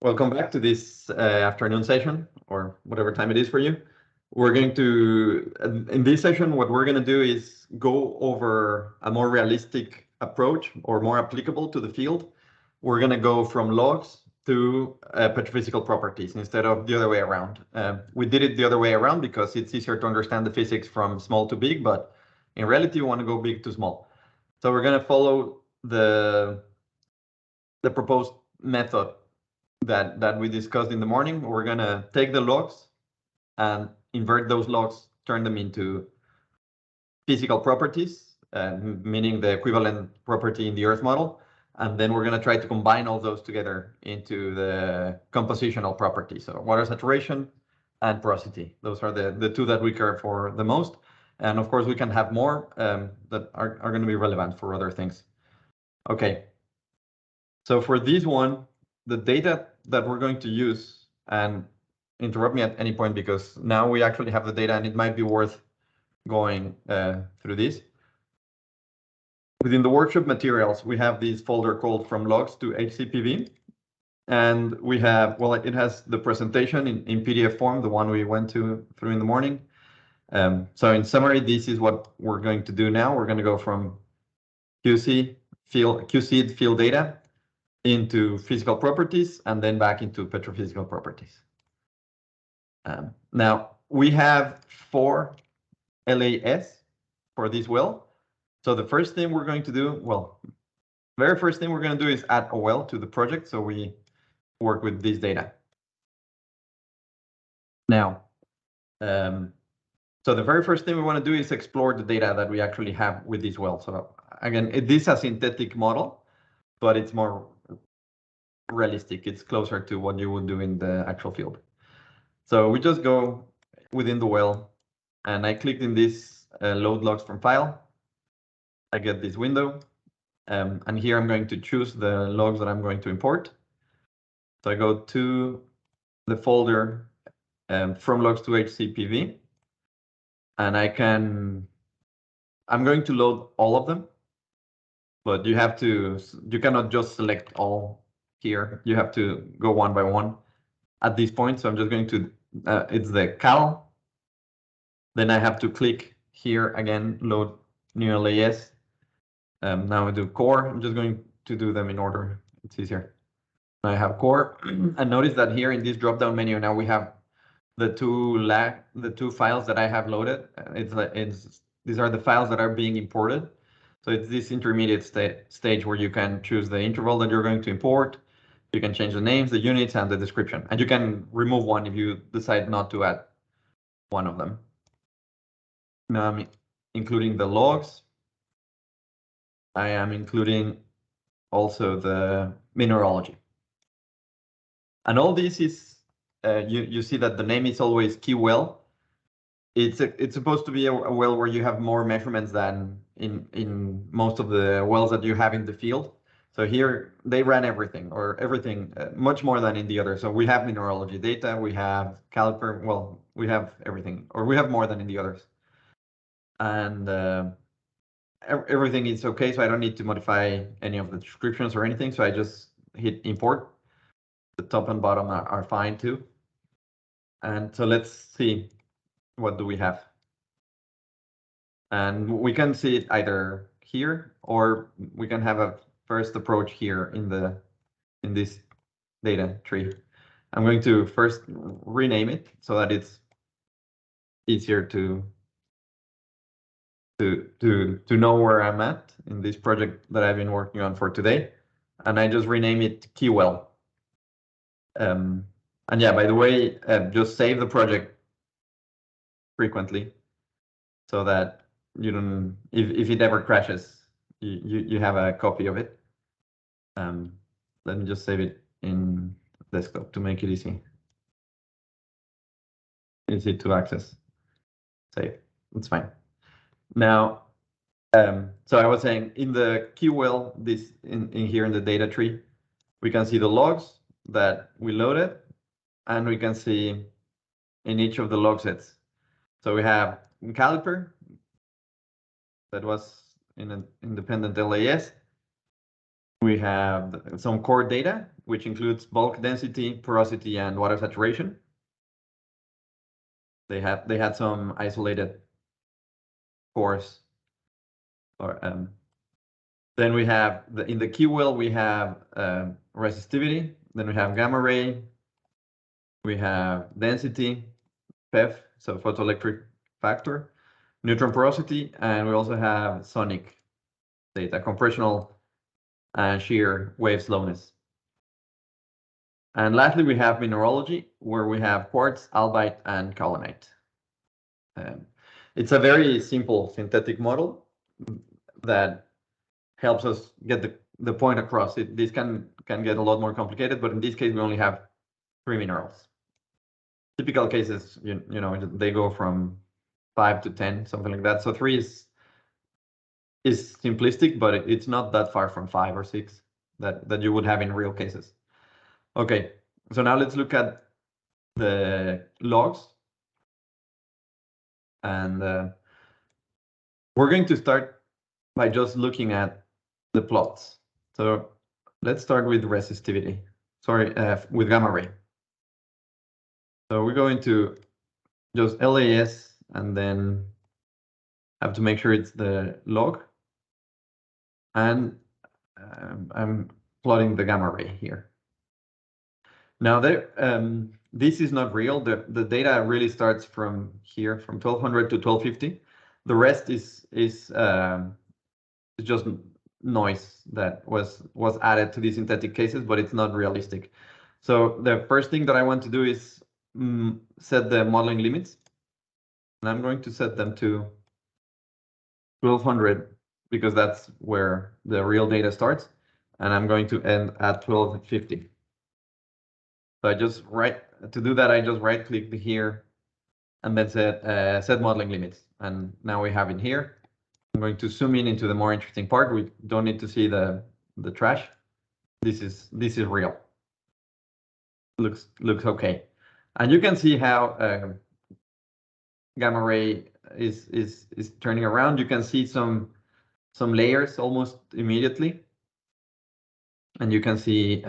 Welcome back to this afternoon session, or whatever time it is for you. We're going to, in this session, what we're going to do is go over a more realistic approach or more applicable to the field. We're going to go from logs to petrophysical properties instead of the other way around. We did it the other way around because it's easier to understand the physics from small to big, but in reality, we want to go big to small. So we're going to follow the proposed method that we discussed in the morning. We're going to take the logs and invert those logs, turn them into physical properties, meaning the equivalent property in the Earth model. And then we're going to try to combine all those together into the compositional properties. So water saturation and porosity. Those are the two that we care for the most. And of course, we can have more that are going to be relevant for other things. Okay. So for this one, the data that we're going to use, and interrupt me at any point because now we actually have the data and it might be worth going through this. Within the workshop materials, we have this folder called From Logs to HCPV. And we have, well, it has the presentation in PDF form, the one we went through in the morning. So in summary, this is what we're going to do now. We're going to go from QC field data into physical properties and then back into petrophysical properties. Now we have 4 LAS for this well. So the first thing we're going to do, well, very first thing we're going to do is add a well to the project. So we work with this data. Now, so the very first thing we want to do is explore the data that we actually have with this well. So again, this is a synthetic model, but it's more realistic. It's closer to what you would do in the actual field. So we just go within the well and I clicked in this load logs from file. I get this window and here I'm going to choose the logs that I'm going to import. So I go to the folder from logs to HCPV and I'm going to load all of them, but you cannot just select all here. You have to go one by one at this point. So I'm just going to, it's the cal. Then I have to click here again, load new LAS. Now I do core. I'm just going to do them in order. It's easier. I have core, and notice that here in this drop-down menu now we have the two files that I have loaded. These are the files that are being imported. So it's this intermediate stage where you can choose the interval that you're going to import. You can change the names, the units, and the description, and you can remove one if you decide not to add one of them. Now I'm including the logs. I am including also the mineralogy. And all this is, you see that the name is always key well. It's supposed to be a well where you have more measurements than in most of the wells that you have in the field. So here they ran everything much more than in the other. So we have mineralogy data, we have caliper, well, we have everything, or we have more than in the others. And everything is okay, so I don't need to modify any of the descriptions or anything. So I just hit import. The top and bottom are fine too. And so let's see, what do we have? And we can see it either here, or we can have a first approach here in this data tree. I'm going to first rename it so that it's easier to know where I'm at in this project that I've been working on for today. And I just rename it Keywell. And yeah, by the way, just save the project frequently so that you don't, if it ever crashes, you have a copy of it. Let me just save it in desktop to make it easy to access. Save, it's fine. Now, so I was saying in the QL, this in here in the data tree, we can see the logs that we loaded, and we can see in each of the log sets. So we have caliper that was in an independent LAS. We have some core data which includes bulk density, porosity, and water saturation. They had some isolated cores. Or then we have in the Q well we have resistivity. Then we have gamma ray. We have density, PEF, so photoelectric factor, neutron porosity, and we also have sonic data, compressional and shear wave slowness. And lastly, we have mineralogy, where we have quartz, albite, and kaolinite. It's a very simple synthetic model that helps us get the point across. This can get a lot more complicated, but in this case, we only have 3 minerals. Typical cases, you know, they go from 5 to 10, something like that. So 3 is simplistic, but it's not that far from 5 or 6 that you would have in real cases. Okay, so now let's look at the logs. And we're going to start by just looking at the plots. So let's start with resistivity. Sorry, with gamma ray. So we're going to just LAS and then have to make sure it's the log. And I'm plotting the gamma ray here. Now this is not real. The data really starts from here, from 1200 to 1250. The rest is just noise that was added to these synthetic cases, but it's not realistic. So the first thing that I want to do is set the modeling limits, and I'm going to set them to 1200 because that's where the real data starts, and I'm going to end at 1250. So I just to do that, I just right click here and then set modeling limits. And now we have it here. I'm going to zoom in into the more interesting part. We don't need to see the trash. This is real. Looks okay. And you can see how gamma ray is turning around. You can see some layers almost immediately. And you can see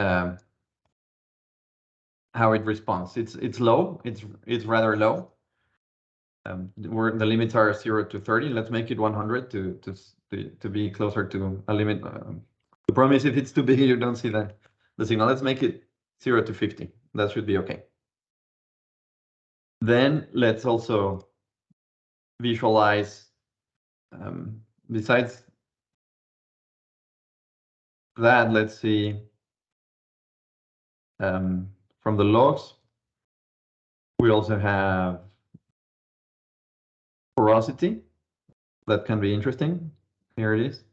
how it responds. It's low. It's rather low. Where the limits are 0 to 30. Let's make it 100 to be closer to a limit. I promise if it's too big, you don't see the signal. Let's make it 0 to 50. That should be okay. Then let's also visualize, besides that, let's see from the logs, we also have porosity. That can be interesting. Here it is.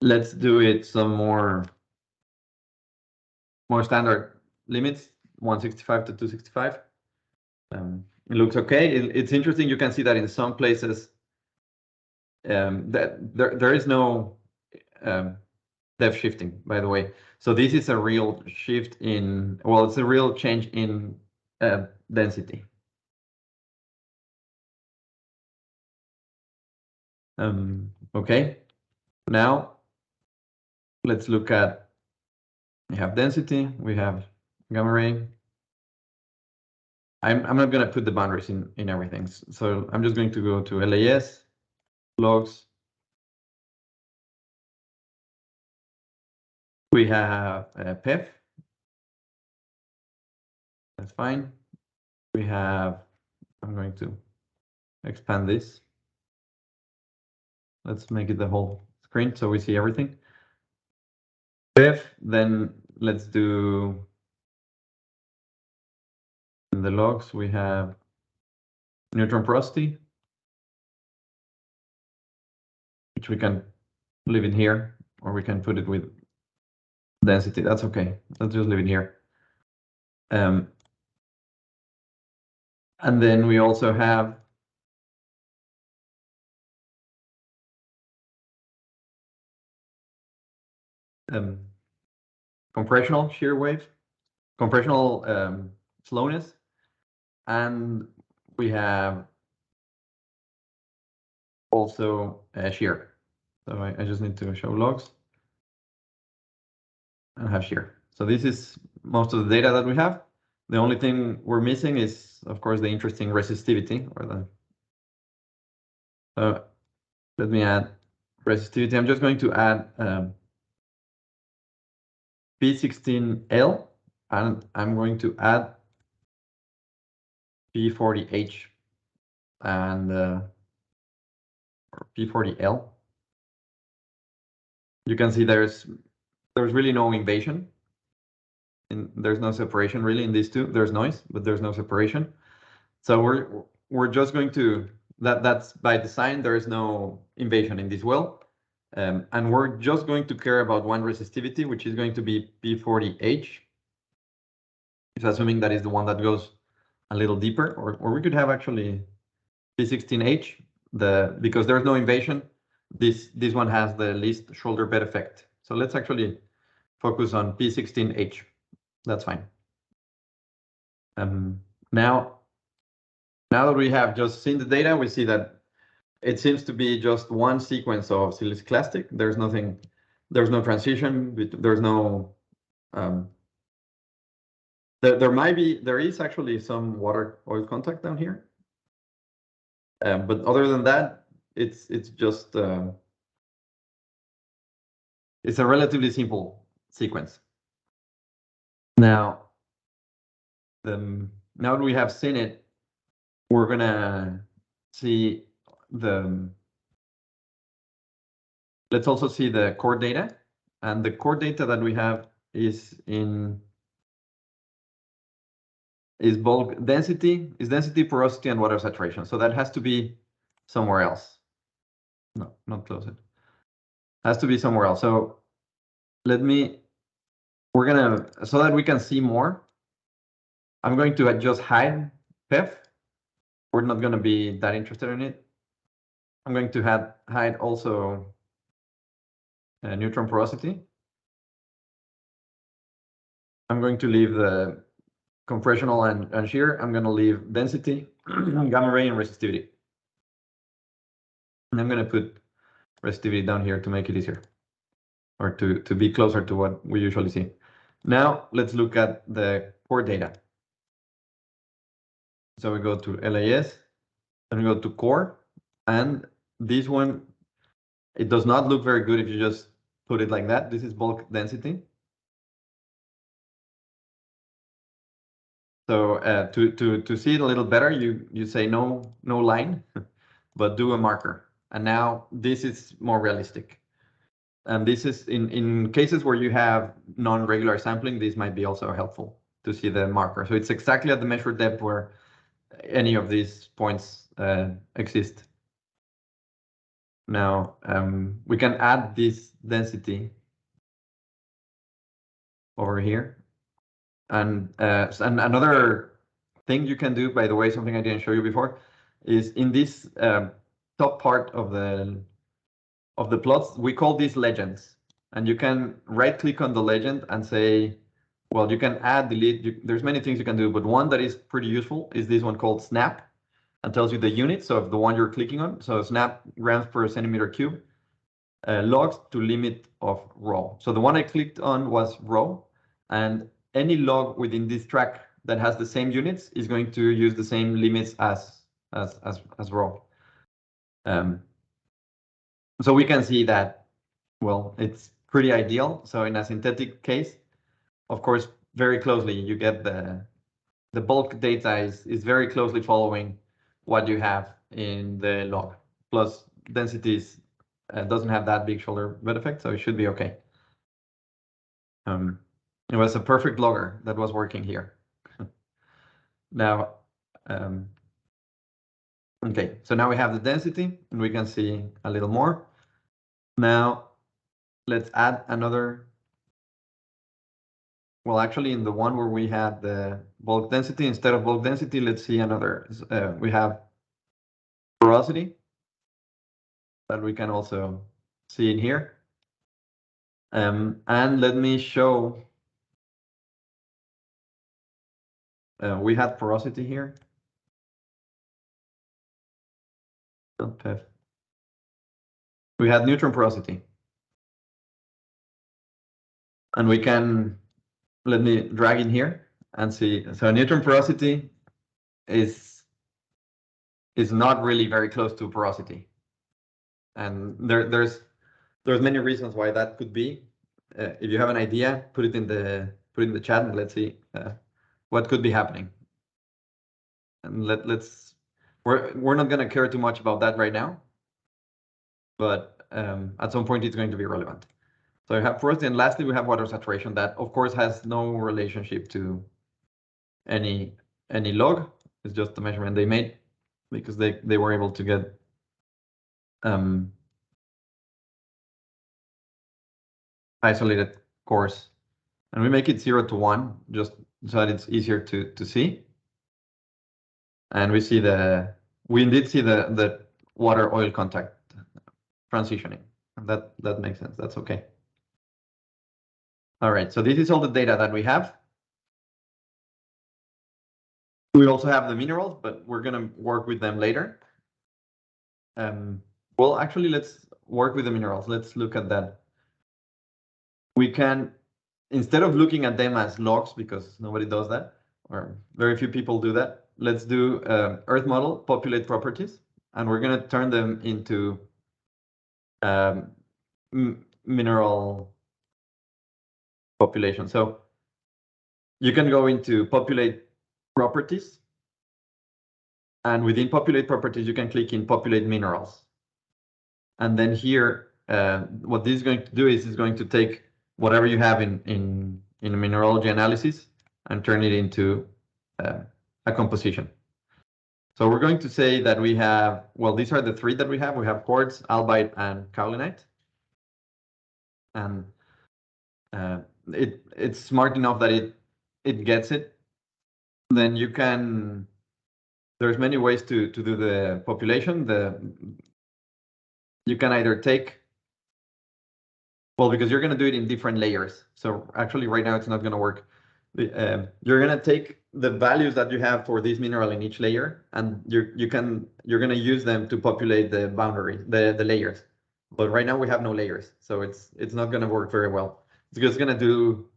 Let's do it some more standard limits, 165 to 265. It looks okay. It's interesting. You can see that in some places that there is no depth shifting, by the way. So this is a real shift in, well, it's a real change in density. Okay, now let's look at, we have density, we have gamma ray. I'm not going to put the boundaries in everything. So I'm just going to go to LAS, logs. We have PEF. That's fine. We have, I'm going to expand this. Let's make it the whole screen so we see everything. PEF, then let's do in the logs, we have neutron porosity, which we can leave it here, or we can put it with density. That's okay. Let's just leave it here. And then we also have compressional shear wave, compressional slowness, and we have also shear. So I just need to show logs. and have shear. So this is most of the data that we have. The only thing we're missing is, of course, the interesting resistivity, or the. Let me add resistivity. I'm just going to add P16L, and I'm going to add P40H and P40L. You can see there's really no invasion. There's no separation really in these two. There's noise, but there's no separation. So we're just going to that's by design. There is no invasion in this well, and we're just going to care about one resistivity, which is going to be P40H. It's assuming that is the one that goes a little deeper, or we could have actually P16H. Because there's no invasion, this one has the least shoulder bed effect. So let's actually focus on P16H. That's fine. Now that we have just seen the data, we see that it seems to be just one sequence of siliciclastic. There's no transition. There's no. There is actually some water oil contact down here, but other than that, it's just it's a relatively simple sequence. Now that we have seen it, we're gonna see let's also see the core data, and the core data that we have is bulk density, porosity, and water saturation. So that has to be somewhere else. No, not close it. Has to be somewhere else. So so that we can see more, I'm going to just hide PEF. We're not going to be that interested in it. I'm going to hide also neutron porosity. I'm going to leave the compressional and shear. I'm going to leave density, gamma ray, and resistivity. And I'm going to put resistivity down here to make it easier, or to be closer to what we usually see. Now let's look at the core data. So we go to LAS, and we go to core, and this one, it does not look very good if you just put it like that. This is bulk density. So to see it a little better, you say no line, but do a marker. And now this is more realistic. And this is in cases where you have non-regular sampling, this might be also helpful to see the marker. So it's exactly at the measured depth where any of these points exist. Now we can add this density over here. And another thing you can do, by the way, something I didn't show you before, is in this top part of the plots, we call these legends. And you can right-click on the legend and say, well, you can add, delete. There's many things you can do, but one that is pretty useful is this one called snap, and tells you the units of the one you're clicking on. So snap grams per centimeter cube, logs to limit of rho. So the one I clicked on was rho, and any log within this track that has the same units is going to use the same limits as rho. So we can see that, well, it's pretty ideal. So in a synthetic case, of course, very closely you get the bulk data is very closely following what you have in the log. Plus densities doesn't have that big shoulder bed effect, so it should be okay. It was a perfect logger that was working here. Now, okay, so now we have the density, and we can see a little more. Now, let's add another. Well, actually, in the one where we had the bulk density, instead of bulk density, let's see another. We have porosity that we can also see in here. And let me show. We had porosity here. We had neutron porosity. And we can, let me drag in here and see. So neutron porosity is not really very close to porosity. And there's many reasons why that could be. If you have an idea, put it in the chat and let's see what could be happening. And we're not going to care too much about that right now, but at some point it's going to be relevant. So we have porosity, and lastly we have water saturation. That of course has no relationship to any log. It's just the measurement they made because they were able to get isolated cores, and we make it 0 to 1 just so that it's easier to see. And we indeed see the water oil contact transitioning. That makes sense. That's okay. All right, so this is all the data that we have. We also have the minerals, but we're going to work with them later. Well, actually, let's work with the minerals. Let's look at that. We can, instead of looking at them as logs, because nobody does that, or very few people do that, let's do Earth model, populate properties, and we're going to turn them into mineral population. So you can go into populate properties, and within populate properties, you can click in populate minerals. And then here, what this is going to do is it's going to take whatever you have in a mineralogy analysis and turn it into a composition. So we're going to say that we have, well, these are the three that we have. We have quartz, albite, and kaolinite. And it's smart enough that it gets it. Then you can, there's many ways to do the population. You can either take, well, because you're going to do it in different layers. So actually right now it's not going to work. You're going to take the values that you have for this mineral in each layer, and you're going to use them to populate the boundary, the layers. But right now we have no layers, so it's not going to work very well. It's just going to do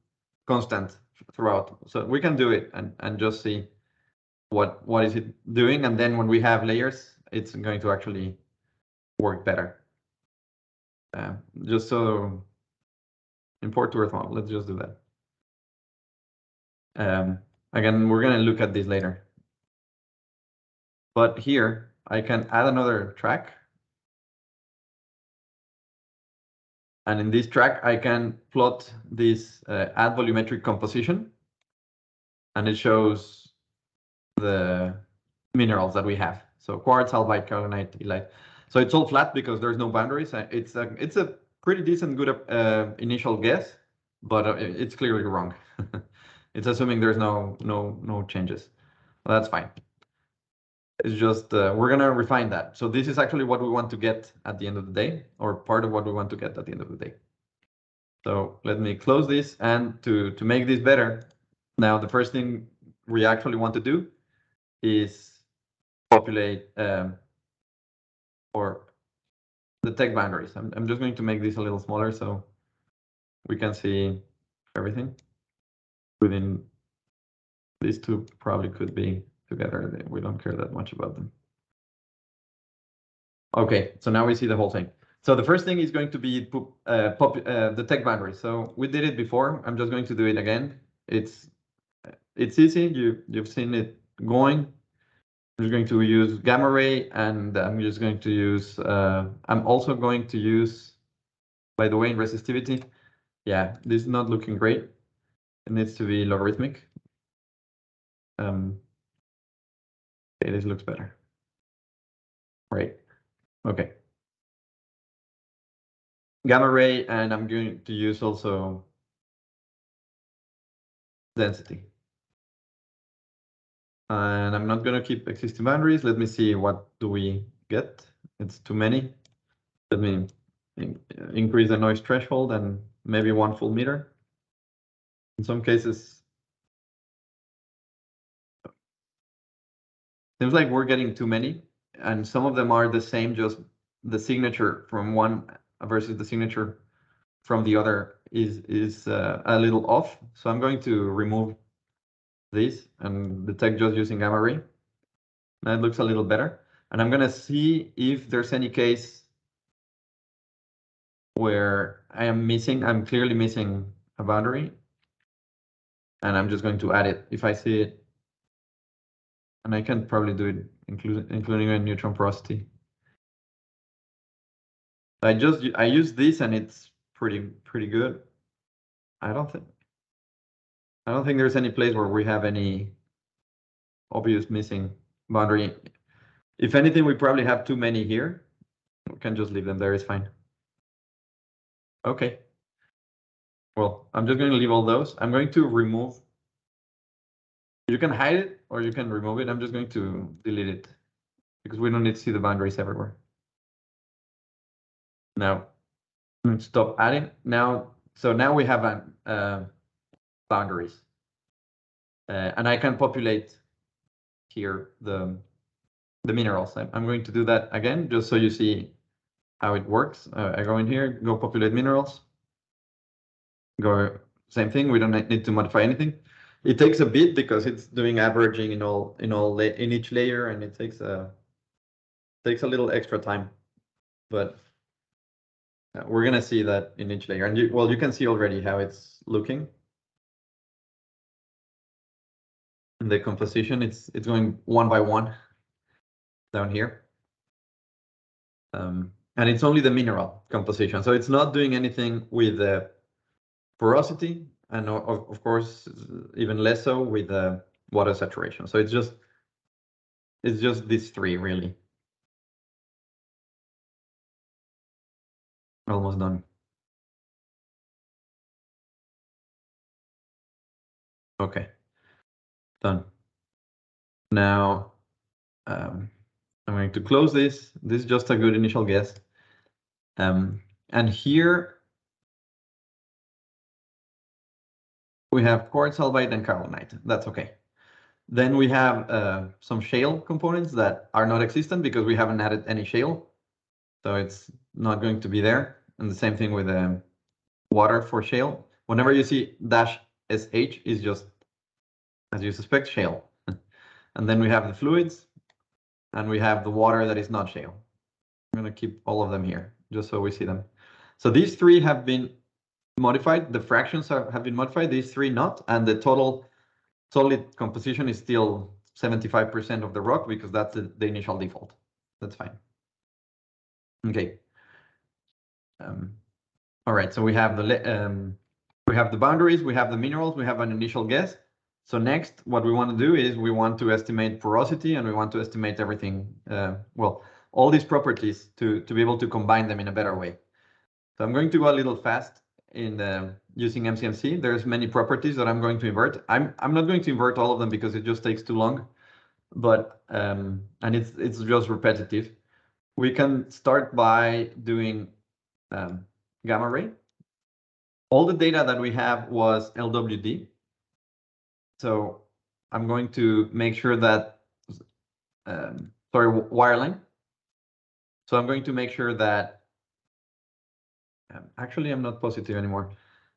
constant throughout. So we can do it and just see what is it doing, and then when we have layers, it's going to actually work better. Just so import to Earth model. Let's just do that. Again, we're going to look at this later. But here, I can add another track. And in this track, I can plot this add volumetric composition. And it shows the minerals that we have. So quartz, albite, kaolinite, illite. So it's all flat because there's no boundaries. It's a pretty decent, good initial guess, but it's clearly wrong. It's assuming there's no changes. Well, that's fine. It's just we're gonna refine that. So this is actually what we want to get at the end of the day, or part of what we want to get at the end of the day. So let me close this, and to make this better, now the first thing we actually want to do is populate or detect boundaries. I'm just going to make this a little smaller so we can see everything. Within these two probably could be together. We don't care that much about them. Okay, so now we see the whole thing. So the first thing is going to be detect boundaries. So we did it before. I'm just going to do it again. It's easy. You've seen it going. I'm just going to use gamma ray, and I'm just going to use. I'm also going to use, by the way, in resistivity. Yeah, this is not looking great. It needs to be logarithmic. Okay, this looks better. Right. Okay. Gamma ray, and I'm going to use also density. And I'm not going to keep existing boundaries. Let me see, what do we get? It's too many. Let me increase the noise threshold and maybe 1 full meter. In some cases, seems like we're getting too many, and some of them are the same, just the signature from one versus the signature from the other is a little off. So I'm going to remove this and detect just using gamma ray. Now it looks a little better. And I'm going to see if there's any case where I'm clearly missing a boundary. And I'm just going to add it if I see it. And I can probably do it including a neutron porosity. I use this and it's pretty good. I don't think there's any place where we have any obvious missing boundary. If anything, we probably have too many here. We can just leave them there, it's fine. Okay. Well, I'm just going to leave all those. I'm going to remove. You can hide it or you can remove it. I'm just going to delete it because we don't need to see the boundaries everywhere. Now, I'm going to stop adding. So now we have boundaries. And I can populate here the minerals. I'm going to do that again, just so you see how it works. I go in here, go populate minerals. Go same thing. We don't need to modify anything. It takes a bit because it's doing averaging in each layer, and it takes a little extra time. But we're gonna see that in each layer, and you can see already how it's looking. In the composition, it's going one by one down here. And it's only the mineral composition, so it's not doing anything with the porosity, and of course even less so with the water saturation. So it's just these three really. Almost done. Okay, done. Now I'm going to close this. This is just a good initial guess. And here we have quartz, albite, and carbonite. That's okay. Then we have some shale components that are not existent because we haven't added any shale. So it's not going to be there. And the same thing with water for shale. Whenever you see -SH is just, as you suspect, shale. And then we have the fluids, and we have the water that is not shale. I'm going to keep all of them here, just so we see them. So these three have been modified. The fractions have been modified, these three not. And the total solid composition is still 75% of the rock because that's the initial default. That's fine. Okay. All right, so we have the boundaries, we have the minerals, we have an initial guess. So next, what we want to do is we want to estimate porosity, and we want to estimate everything, well, all these properties to be able to combine them in a better way. So I'm going to go a little fast in using MCMC. There's many properties that I'm going to invert. I'm not going to invert all of them because it just takes too long, but and it's just repetitive. We can start by doing gamma ray. All the data that we have was LWD. So I'm going to make sure that, wireline. So I'm going to make sure that, actually I'm not positive anymore.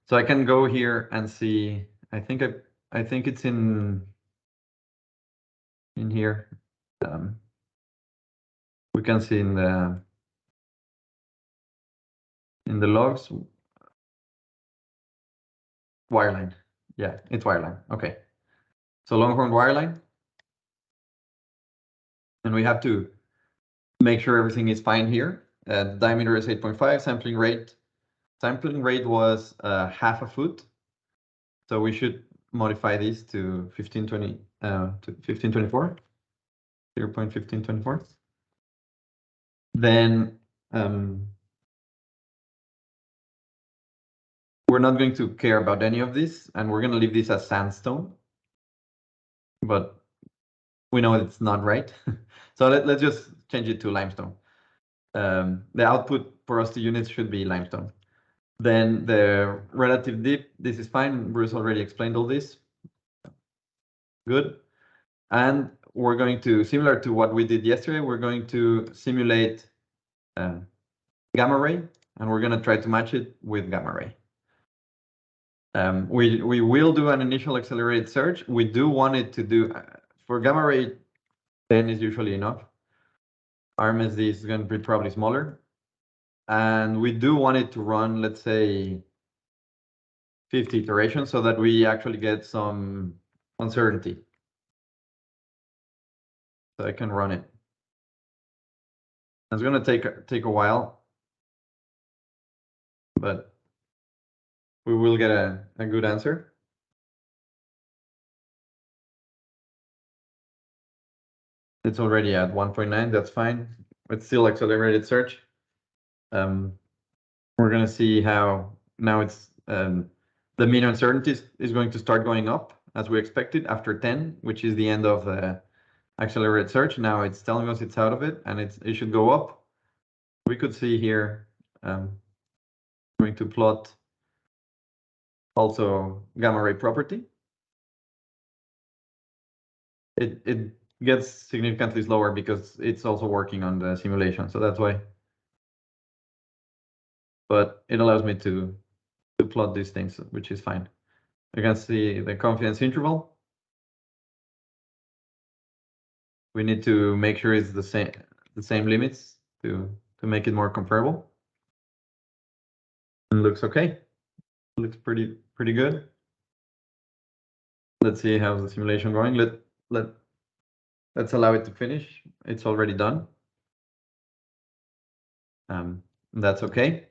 So I can go here and see, I think it's in here. We can see in the logs, wireline. Yeah, it's wireline. Okay. So Longhorn wireline. And we have to make sure everything is fine here. The diameter is 8.5, sampling rate was half a foot. So we should modify this to 1520 to 1524, 0.1524. Then we're not going to care about any of this, and we're going to leave this as sandstone. But we know it's not right. So let's just change it to limestone. The output porosity units should be limestone. Then the relative dip, this is fine. Bruce already explained all this. Good. And we're going to, similar to what we did yesterday, we're going to simulate gamma ray, and we're going to try to match it with gamma ray. We will do an initial accelerated search. We do want it to do, for gamma ray, 10 is usually enough. RMSD is going to be probably smaller. And we do want it to run, let's say, 50 iterations so that we actually get some uncertainty. So I can run it. It's going to take a while, but we will get a good answer. It's already at 1.9, that's fine. It's still accelerated search. We're going to see how now it's the mean uncertainty is going to start going up as we expected after 10, which is the end of the accelerated search. Now it's telling us it's out of it and it should go up. We could see here, going to plot also gamma ray property. It gets significantly slower because it's also working on the simulation, so that's why. But it allows me to plot these things, which is fine. You can see the confidence interval. We need to make sure it's the same limits to make it more comparable. It looks okay. It looks pretty good. Let's see how's the simulation going. Let's allow it to finish. It's already done. That's okay.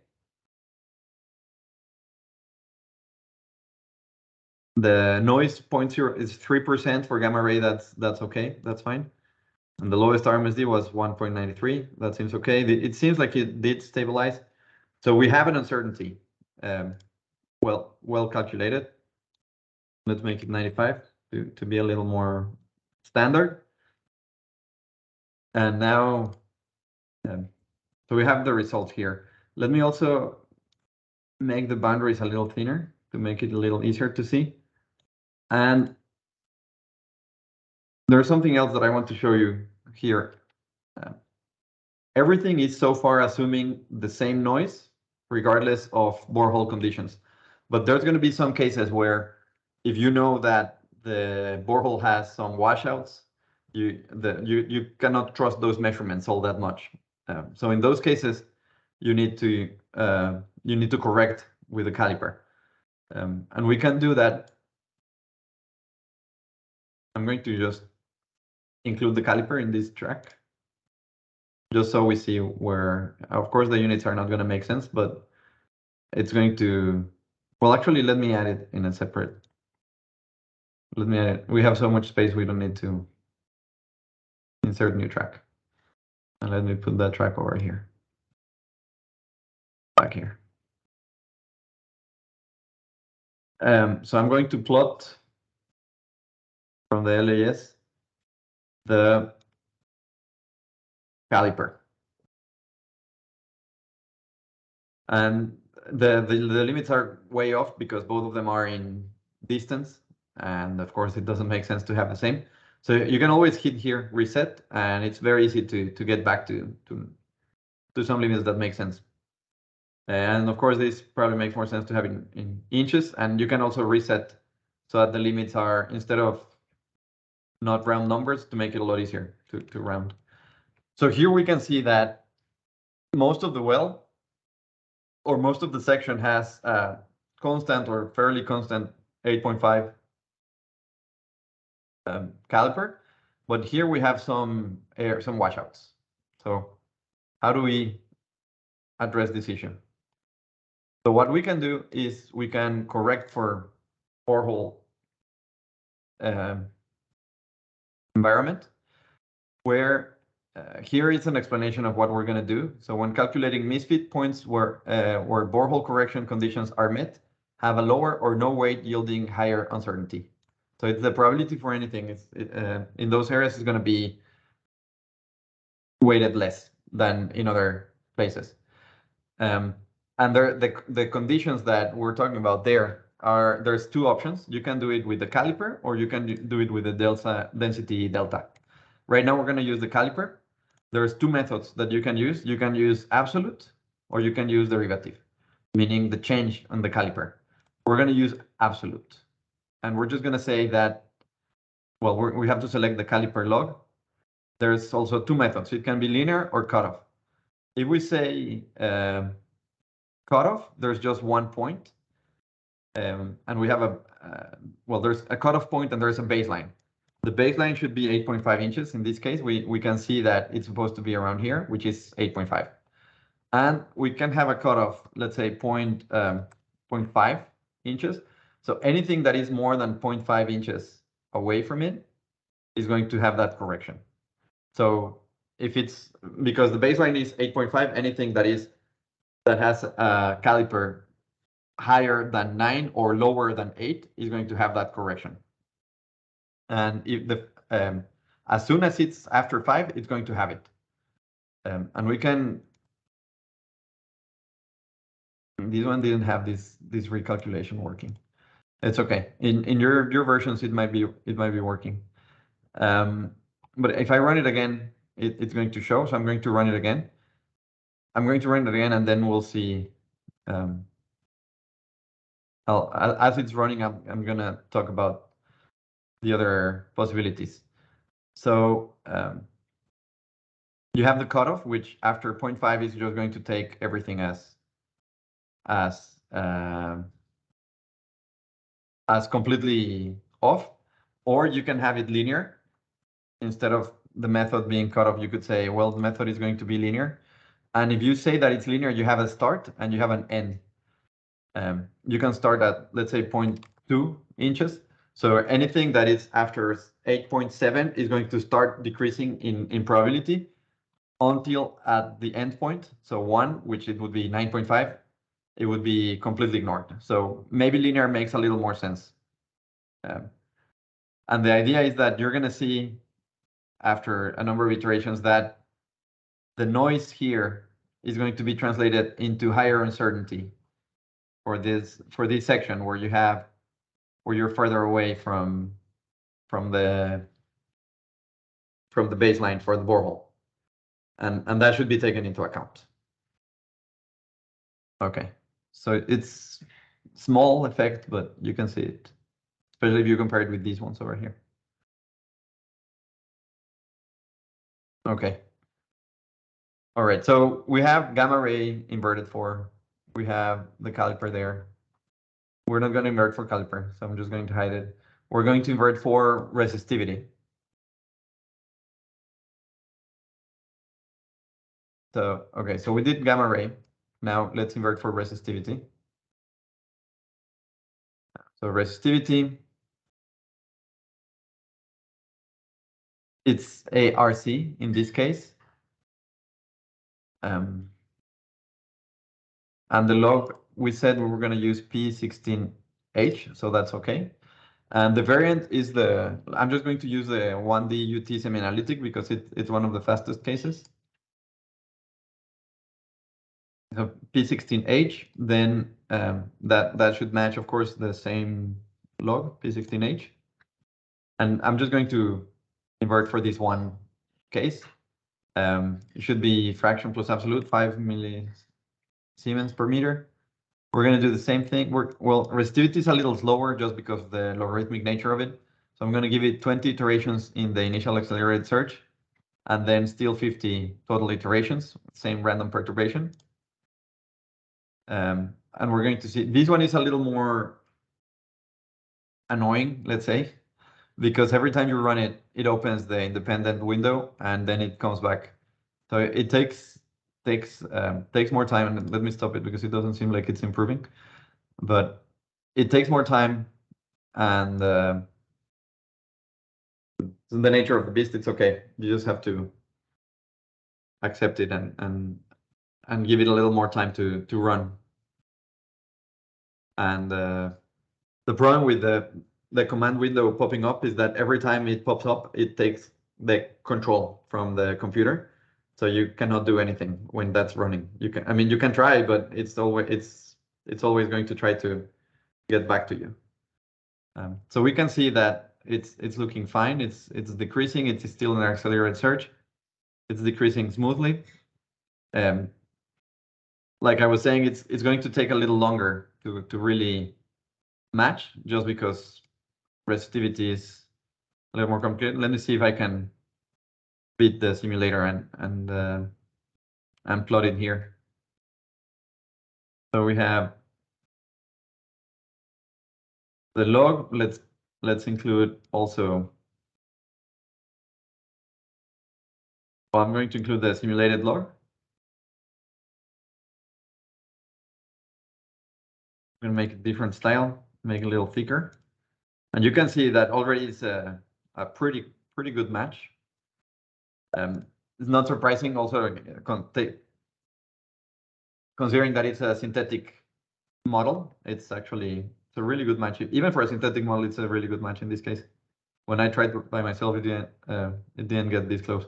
The noise 0.0 is 3% for gamma ray. That's okay. That's fine. And the lowest RMSD was 1.93. That seems okay. It seems like it did stabilize. So we have an uncertainty. Well calculated. Let's make it 95 to be a little more standard. And now, so we have the result here. Let me also make the boundaries a little thinner to make it a little easier to see. And there's something else that I want to show you here. Everything is so far assuming the same noise, regardless of borehole conditions. But there's going to be some cases where if you know that the borehole has some washouts, you cannot trust those measurements all that much. So in those cases, you need to correct with the caliper. And we can do that. I'm going to just include the caliper in this track, just so we see where, of course, the units are not going to make sense, but it's going to, well, actually, let me add it in a separate, let me add it. We have so much space, we don't need to insert new track. And let me put that track over here, back here. So I'm going to plot from the LAS the caliper. And the limits are way off because both of them are in distance. And of course, it doesn't make sense to have the same. So you can always hit here, reset, and it's very easy to get back to some limits that make sense. And of course, this probably makes more sense to have in inches. And you can also reset so that the limits are, instead of not round numbers, to make it a lot easier to round. So here we can see that most of the well, or most of the section, has a constant or fairly constant 8.5 caliper, but here we have some washouts. So how do we address this issue? So what we can do is we can correct for borehole environment, where here is an explanation of what we're going to do. So when calculating misfit points where borehole correction conditions are met, have a lower or no weight yielding higher uncertainty. So it's the probability for anything. In those areas is going to be weighted less than in other places. And the conditions that we're talking about there's two options. You can do it with the caliper, or you can do it with the density delta. Right now, we're going to use the caliper. There's two methods that you can use. You can use absolute, or you can use derivative, meaning the change on the caliper. we're going to use absolute. And we're just going to say that, well, we have to select the caliper log. There's also two methods. It can be linear or cutoff. If we say cutoff, there's just 1 point. And we have well, there's a cutoff point and there's a baseline. The baseline should be 8.5 inches. In this case, we can see that it's supposed to be around here, which is 8.5. And we can have a cutoff, let's say 0.5 inches. So anything that is more than 0.5 inches away from it is going to have that correction. So if it's, because the baseline is 8.5, anything that has a caliper higher than 9 or lower than 8 is going to have that correction. And if the as soon as it's after 5, it's going to have it. And we can. This one didn't have this recalculation working. It's okay. In your versions, it might be working. But if I run it again, it's going to show. So I'm going to run it again. And then we'll see. As it's running, I'm gonna talk about the other possibilities. So you have the cutoff, which after 0.5 is just going to take everything as completely off, or you can have it linear. Instead of the method being cutoff, you could say, well, the method is going to be linear. And if you say that it's linear, you have a start and you have an end. You can start at, let's say, 0.2 inches. So anything that is after 8.7 is going to start decreasing in probability until at the end point. So 1, which it would be 9.5, it would be completely ignored. So maybe linear makes a little more sense. And the idea is that you're going to see after a number of iterations that the noise here is going to be translated into higher uncertainty for this section where you're further away from the baseline for the borehole, and that should be taken into account. Okay, so it's small effect, but you can see it, especially if you compare it with these ones over here. Okay. All right, so we have gamma ray inverted for, we have the caliper there. We're not going to invert for caliper, so I'm just going to hide it. We're going to invert for resistivity. So, okay, so we did gamma ray. Now let's invert for resistivity. So resistivity, it's a RC in this case. And the log, we said we were going to use P16H, so that's okay. And the variant is I'm just going to use the 1D UT semi-analytic because it's one of the fastest cases. So P16H, then that should match, of course, the same log, P16H. And I'm just going to invert for this one case. It should be fraction plus absolute, 5 millisiemens per meter. We're going to do the same thing. Well, resistivity is a little slower just because of the logarithmic nature of it. So I'm going to give it 20 iterations in the initial accelerated search, and then still 50 total iterations, same random perturbation. And we're going to see, this one is a little more annoying, let's say, because every time you run it, it opens the independent window and then it comes back. So it takes more time. And let me stop it because it doesn't seem like it's improving, but it takes more time, and the nature of the beast, it's okay. You just have to accept it and give it a little more time to run. And the problem with the command window popping up is that every time it pops up, it takes the control from the computer. So you cannot do anything when that's running. You can try, but it's always going to try to get back to you. So we can see that it's looking fine. It's decreasing. It's still in our accelerated search. It's decreasing smoothly. Like I was saying, it's going to take a little longer to really match just because resistivity is a little more complicated. Let me see if I can beat the simulator and plot it here. So we have the log. Let's include also. Well, I'm going to include the simulated log. I'm going to make a different style, make it a little thicker. And you can see that already is a pretty good match. It's not surprising also considering that it's a synthetic model. It's a really good match. Even for a synthetic model, it's a really good match in this case. When I tried by myself, it didn't get this close.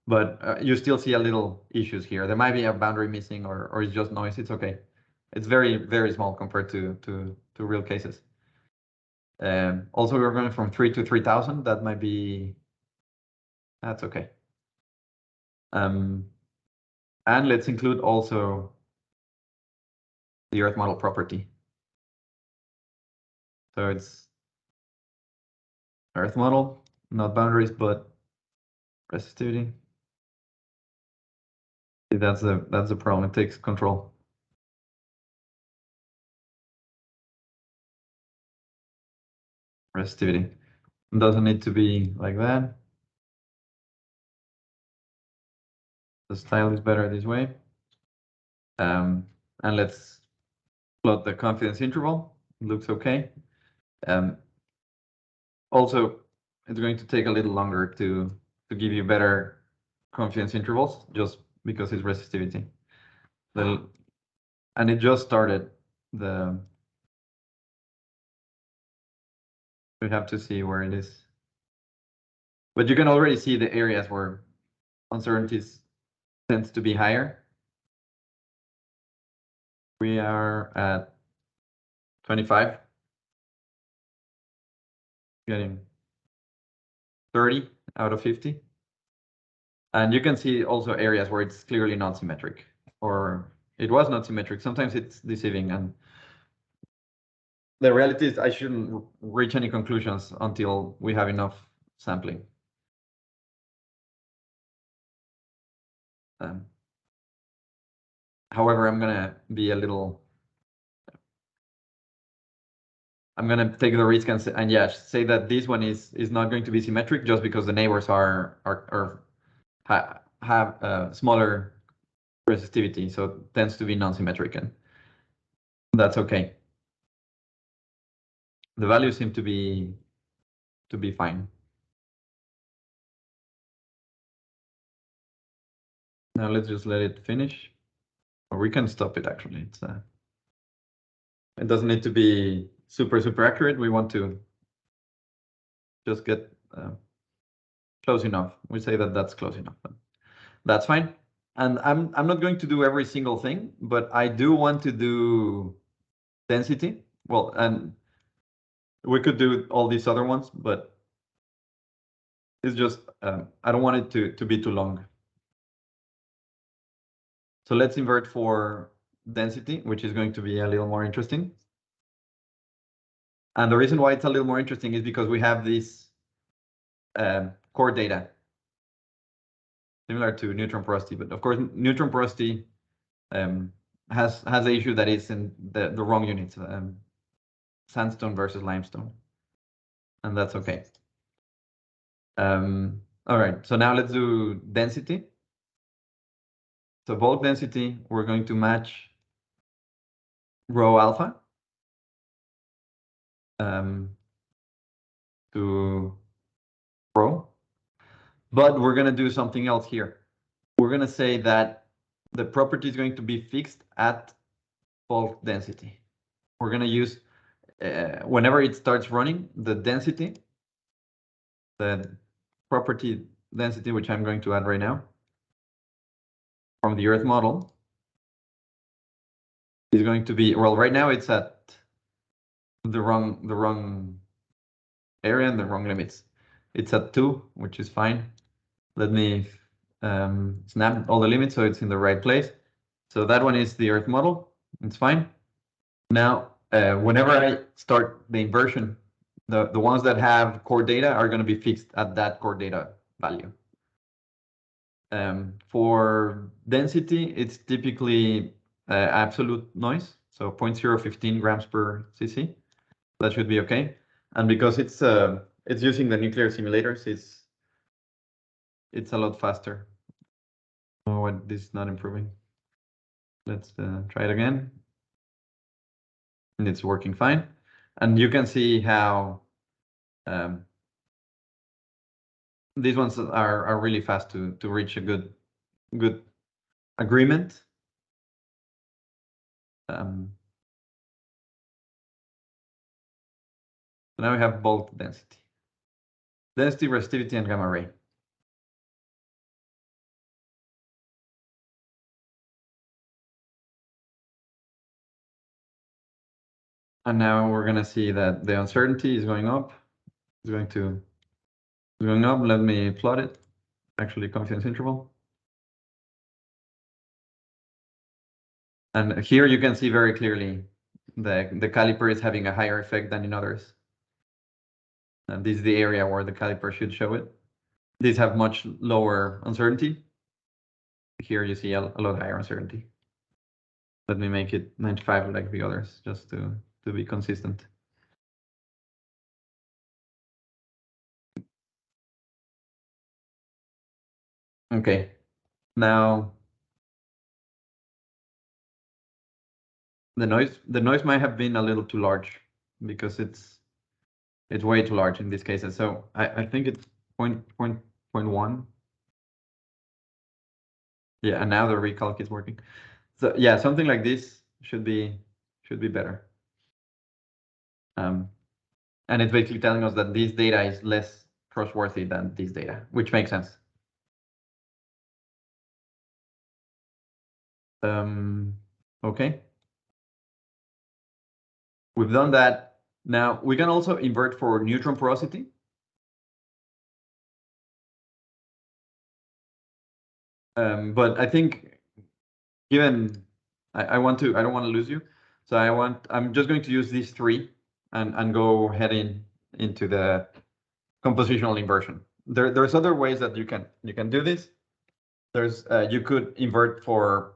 But you still see a little issues here. There might be a boundary missing, or it's just noise. It's okay. It's very small compared to real cases. Also, we're going from 3 to 3000. That might be, that's okay. And let's include also the Earth model property. So it's Earth model, not boundaries, but resistivity. See, that's the problem. It takes control. Resistivity. It doesn't need to be like that. The style is better this way. And let's plot the confidence interval. It looks okay. Also, it's going to take a little longer to give you better confidence intervals just because it's resistivity. And it just started. We have to see where it is. But you can already see the areas where uncertainties tends to be higher. We are at 25, getting 30 out of 50. And you can see also areas where it's clearly not symmetric, or it was not symmetric. Sometimes it's deceiving, and the reality is I shouldn't reach any conclusions until we have enough sampling. However, I'm gonna take the risk and yes, say that this one is not going to be symmetric just because the neighbors have smaller resistivity, so it tends to be non-symmetric, and that's okay. The values seem to be fine. Now let's just let it finish, or we can stop it. Actually, it doesn't need to be super accurate. We want to just get close enough. We say that that's close enough. That's fine. And I'm not going to do every single thing, but I do want to do density. Well, and we could do all these other ones, but it's just I don't want it to be too long. So let's invert for density, which is going to be a little more interesting. And the reason why it's a little more interesting is because we have this core data similar to neutron porosity, but of course neutron porosity has the issue that it's in the wrong units, sandstone versus limestone, and that's okay. All right, so now let's do density. So bulk density, we're going to match rho alpha to rho, but we're going to do something else here. We're going to say that the property is going to be fixed at bulk density. We're going to use, whenever it starts running, the density, the property density, which I'm going to add right now, from the Earth model, is going to be, well, right now it's at the wrong area and the wrong limits. It's at 2, which is fine. Let me snap all the limits so it's in the right place. So that one is the Earth model. It's fine. Now whenever I start the inversion, the ones that have core data are going to be fixed at that core data value. For density, it's typically absolute noise, so 0.015 grams per cc. That should be okay. And because it's using the nuclear simulators, it's a lot faster. Oh, what, this is not improving. Let's try it again. And it's working fine. And you can see how these ones are really fast to reach a good agreement. So now we have both density, resistivity, and gamma ray. And now we're going to see that the uncertainty is going up. It's going up. Let me plot it. Actually, confidence interval. And here you can see very clearly the caliper is having a higher effect than in others. And this is the area where the caliper should show it. These have much lower uncertainty. Here you see a lot higher uncertainty. Let me make it 95 like the others, just to be consistent. Okay, now the noise might have been a little too large because it's way too large in these cases. So I think it's 0.1. Yeah, and now the recalc is working. So yeah, something like this should be better. And it's basically telling us that this data is less trustworthy than this data, which makes sense. Okay. We've done that. Now we can also invert for neutron porosity. But I think given I don't want to lose you. So I'm just going to use these three and go head into the compositional inversion. There's other ways that you can do this. There's you could invert for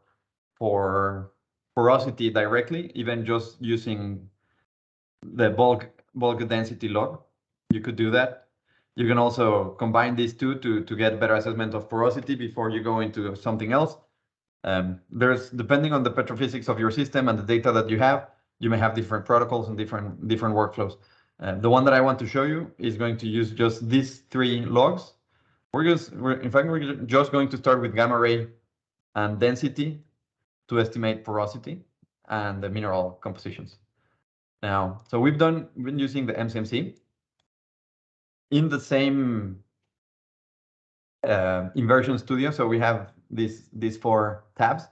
porosity directly, even just using the bulk density log. You could do that. You can also combine these two to get better assessment of porosity before you go into something else. There's, depending on the petrophysics of your system and the data that you have, you may have different protocols and different workflows. The one that I want to show you is going to use just these three logs. We're just going to start with gamma ray and density to estimate porosity and the mineral compositions. Now, so we've been using the MCMC in the same inversion studio. So we have these four tabs.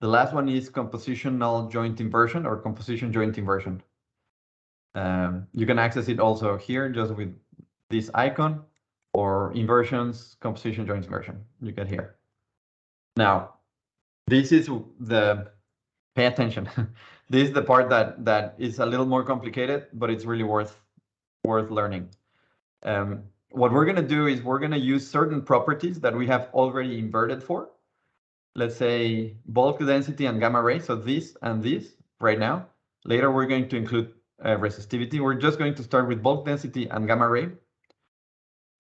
The last one is compositional joint inversion or composition joint inversion. You can access it also here just with this icon, or inversions, composition joint inversion. You get here. Now, this is pay attention. This is the part that is a little more complicated, but it's really worth learning. What we're going to do is we're going to use certain properties that we have already inverted for. Let's say bulk density and gamma ray. So this and this right now. Later, we're going to include resistivity. We're just going to start with bulk density and gamma ray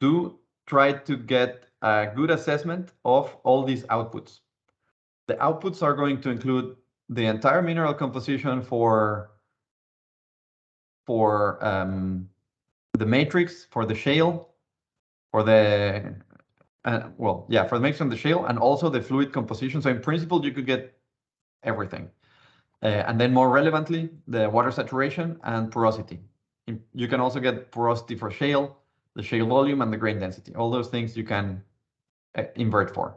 to try to get a good assessment of all these outputs. The outputs are going to include the entire mineral composition for the matrix, for the shale, for the for the matrix and the shale, and also the fluid composition. So in principle, you could get everything. And then more relevantly, the water saturation and porosity. You can also get porosity for shale, the shale volume, and the grain density. All those things you can invert for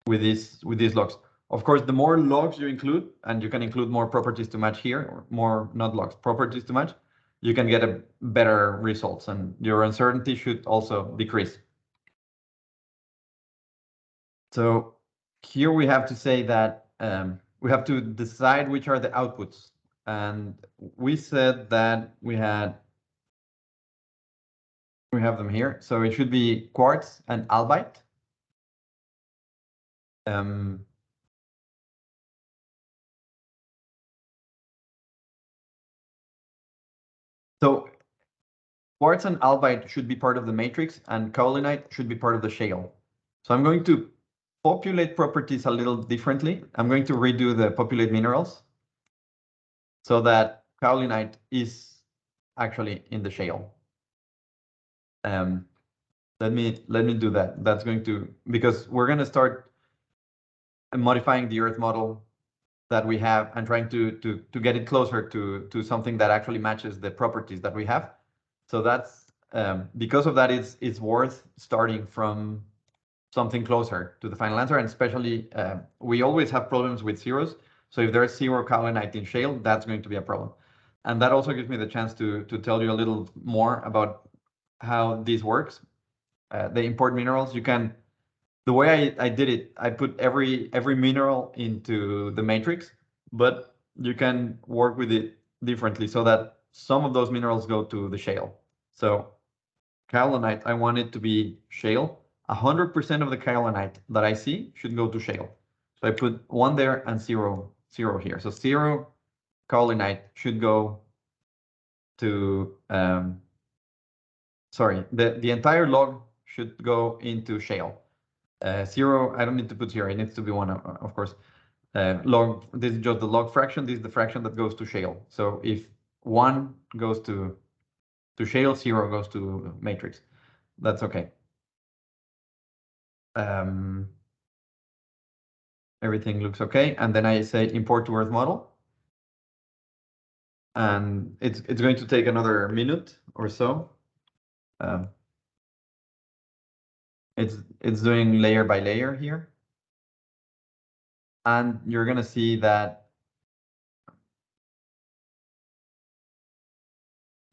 with these logs. Of course, the more logs you include, and you can include more properties to match here, or more, not logs, properties to match, you can get a better results, and your uncertainty should also decrease. So here we have to say that we have to decide which are the outputs And we said that we have them here. So it should be quartz and albite. So quartz and albite should be part of the matrix, and kaolinite should be part of the shale. So I'm going to populate properties a little differently. I'm going to redo the populate minerals so that kaolinite is actually in the shale. Let me do that. That's going to, because we're going to start modifying the Earth model that we have and trying to get it closer to something that actually matches the properties that we have. So that's because of that, it's worth starting from something closer to the final answer. And especially, we always have problems with zeros. So if there's 0 kaolinite in shale, that's going to be a problem. And that also gives me the chance to tell you a little more about how this works. The import minerals, you can, the way I did it, I put every mineral into the matrix, but you can work with it differently so that some of those minerals go to the shale. So kaolinite, I want it to be shale. 100% of the kaolinite that I see should go to shale. So I put 1 there and 0 here. So 0 kaolinite should go to, sorry, the entire log should go into shale. 0, I don't need to put 0, it needs to be 1, of course. Log, this is just the log fraction, this is the fraction that goes to shale. So if 1 goes to shale, 0 goes to matrix. That's okay. Everything looks okay. And then I say import to Earth model. And it's going to take another minute or so. It's doing layer by layer here. And you're going to see that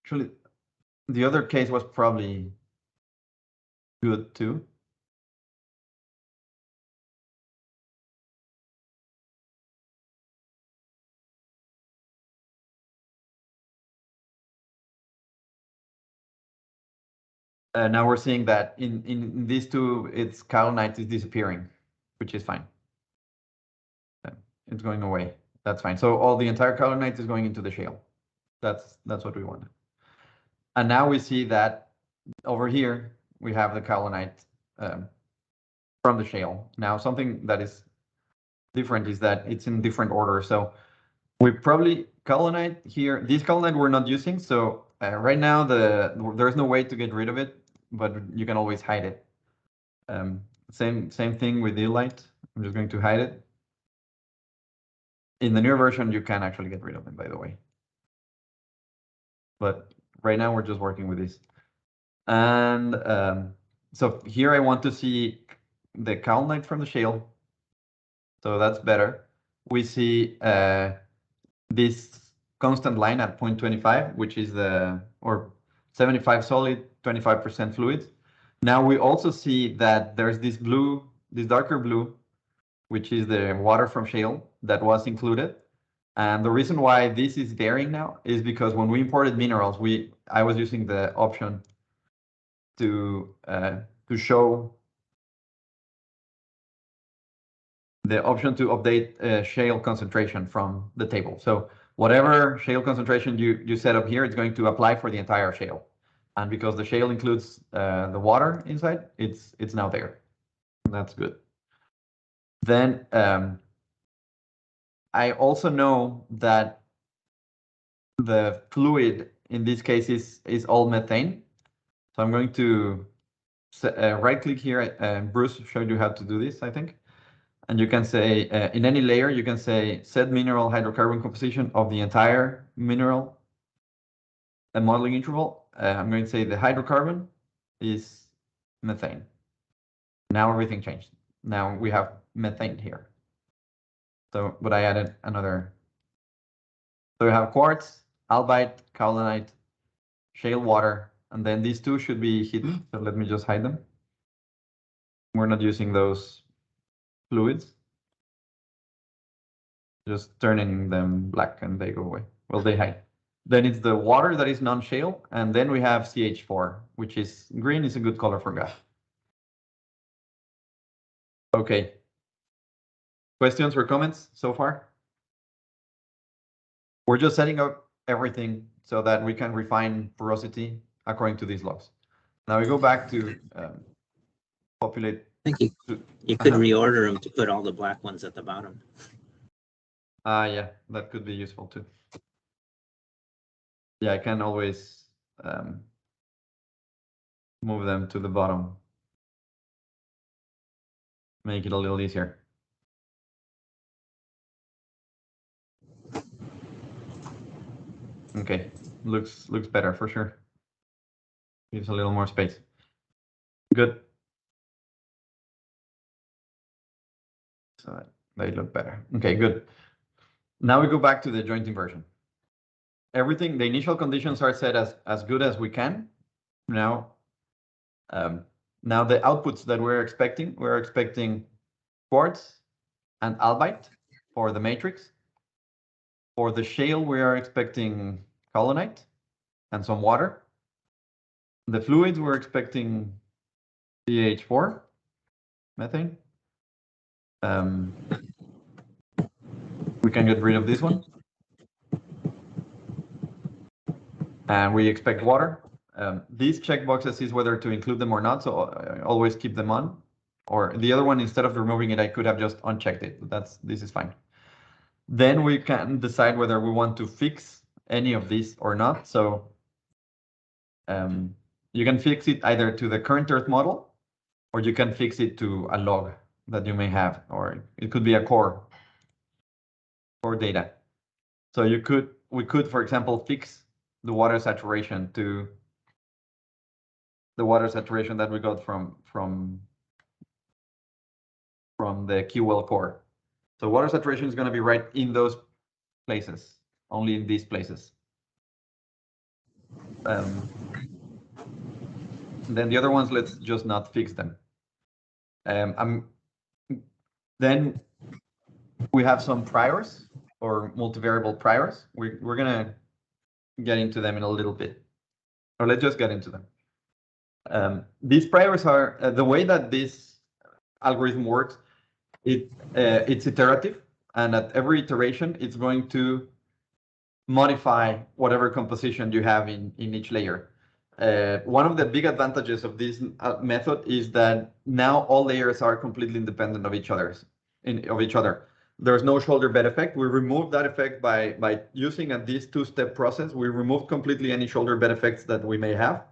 actually the other case was probably good too. Now we're seeing that in these two, it's kaolinite is disappearing, which is fine. It's going away. That's fine. So all the entire kaolinite is going into the shale. That's what we wanted. And now we see that over here we have the kaolinite from the shale. Now something that is different is that it's in different order. So we probably kaolinite here. This kaolinite we're not using. So right now there's no way to get rid of it, but you can always hide it. Same thing with illite. I'm just going to hide it. In the newer version, you can actually get rid of them, by the way. But right now we're just working with this. And so here I want to see the kaolinite from the shale. So that's better. We see this constant line at 0.25, which is or 75 solid, 25% fluid. Now we also see that there's this blue, this darker blue, which is the water from shale that was included. And the reason why this is varying now is because when we imported minerals, I was using the option to show the option to update shale concentration from the table. So whatever shale concentration you set up here, it's going to apply for the entire shale. And because the shale includes the water inside, it's now there. That's good. Then I also know that the fluid in this case is all methane. So I'm going to right click here. Bruce showed you how to do this, I think. And you can say in any layer, you can say set mineral hydrocarbon composition of the entire mineral modeling interval. I'm going to say the hydrocarbon is methane. Now everything changed. Now we have methane here. So, but I added another. So we have quartz, albite, kaolinite, shale water, and then these two should be hidden. So let me just hide them. We're not using those fluids. Just turning them black and they go away. aldehyde. Then it's the water that is non-shale, and then we have CH4, which is green, is a good color for gas. Okay. Questions or comments so far? We're just setting up everything so that we can refine porosity according to these laws. Now we go back to populate. I think you could reorder them to put all the black ones at the bottom. Yeah, that could be useful too. Yeah, I can always move them to the bottom. Make it a little easier. Okay, looks better for sure. Gives a little more space. Good. So they look better. Okay, good. Now we go back to the joint inversion. Everything, the initial conditions are set as good as we can. Now the outputs that we're expecting quartz and albite for the matrix. For the shale, we are expecting colonite and some water. The fluids, we're expecting CH4, methane. We can get rid of this one. And we expect water. These checkboxes is whether to include them or not, so I always keep them on. Or the other one, instead of removing it, I could have just unchecked it, but this is fine. Then we can decide whether we want to fix any of these or not. So you can fix it either to the current Earth model, or you can fix it to a log that you may have, or it could be a core data. So we could, for example, fix the water saturation to the water saturation that we got from the QL core. So water saturation is going to be right in those places, only in these places. Then the other ones, let's just not fix them. Then we have some priors or multivariable priors. We're going to get into them in a little bit, or let's just get into them. These priors are the way that this algorithm works. It's iterative, and at every iteration, it's going to modify whatever composition you have in each layer. One of the big advantages of this method is that now all layers are completely independent of each other. There's no shoulder bed effect. We removed that effect by using this two-step process. We removed completely any shoulder bed effects that we may have.